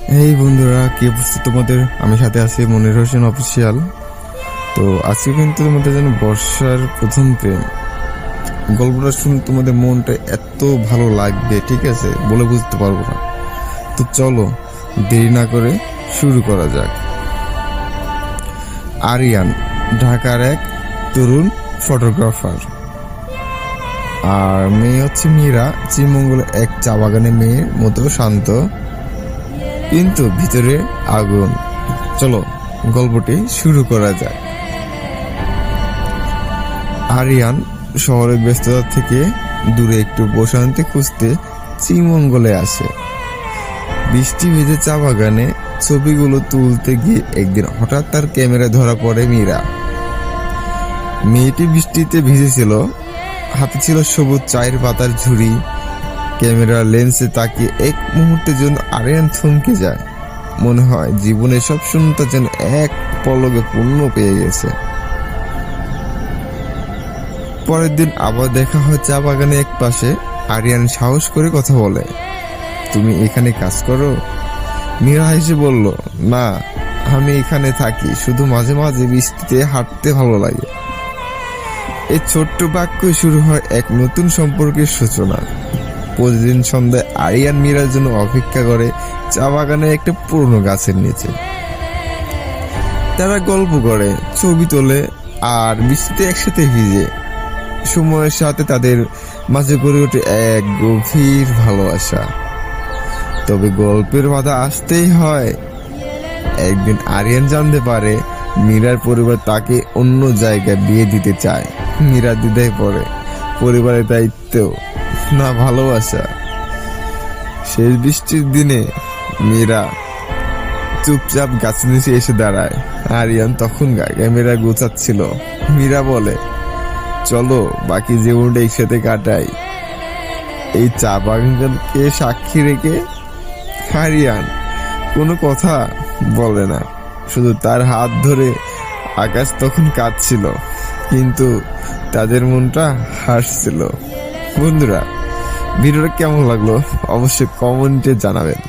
এই বন্ধুরা, কি অবস্থা তোমাদের? আমি সাথে আছি মনির হোসেন অফিসিয়াল। তো আজকে কিন্তু তোমাদের জন্য বর্ষার প্রথম প্রেম গল্পটা শুনে তোমাদের মনটা এত ভালো লাগবে, ঠিক আছে, বলে বুঝতে পারবো না। তো চলো দেরি না করে শুরু করা যাক। আরিয়ান ঢাকার এক তরুণ ফটোগ্রাফার, আর মেয়ে হচ্ছে মীরা, শ্রীমঙ্গলের এক চা বাগানের মেয়ের মতো শান্ত, কিন্তু ভিতরে আগুন। চলো গল্পটি শুরু করা যায়। আরিয়ান শহরের ব্যস্ততা থেকে দূরে একটু প্রশান্তি খুঁজতে শ্রীমঙ্গলে আসে। বৃষ্টি ভেজে চা বাগানে ছবিগুলো তুলতে গিয়ে একদিন হঠাৎ তার ক্যামেরায় ধরা পড়ে মীরা। মেয়েটি বৃষ্টিতে ভিজেছিল, হাতে ছিল সবুজ চায়ের পাতার ঝুড়ি। ক্যামেরার লেন্সে তাকিয়ে এক মুহূর্তের জন্য আরিয়ান থমকে যায়। মনে হয় জীবনের সব শূন্যতা যেন এক পলকে পূর্ণ পেয়ে গেছে। পরের দিন আবার দেখা হয় চা বাগানে এক পাশে। আরিয়ান সাহস করে কথা বলে, তুমি এখানে কাজ করো? মীরা হেসে বলল, না, আমি এখানে থাকি, শুধু মাঝে মাঝে বৃষ্টিতে হাঁটতে ভালো লাগে। এই ছোট্ট বাক্যই শুরু হয় এক নতুন সম্পর্কের সূচনা। প্রতিদিন সন্ধ্যায় আরিয়ান মীরার জন্য অপেক্ষা করে চা বাগানে একটা পুরনো গাছের নিচে। তারা গল্প করে, ছবি তোলে, আর বৃষ্টিতে একসাথে ভিজে। সময়ের সাথে তাদের মাঝে গড়ে ওঠে এক গভীর ভালোবাসা। তবে গল্পের বাধা আসতেই হয়। একদিন আরিয়ান জানতে পারে মীরার পরিবার তাকে অন্য জায়গায় বিয়ে দিতে চায়। মীরা দ্বিধায় পড়ে, পরিবারের দায়িত্ব না ভালোবাসা। শেষ বৃষ্টির দিনে মীরা চুপচাপ গাছের নিচে এসে দাঁড়ায়। আরিয়ান তখন ক্যামেরা গোছাচ্ছিল। মীরা বলে, চলো বাকি জীবনটা একসাথে কাটাই। এই চা বাগানকে সাক্ষী রেখে আরিয়ান কোনো কথা বলে না, শুধু তার হাত ধরে। আকাশ তখন কাঁদছিল, কিন্তু তাদের মনটা হাসছিল। বন্ধুরা, ভিডিওটা কেমন লাগলো অবশ্যই কমেন্টে জানাবেন।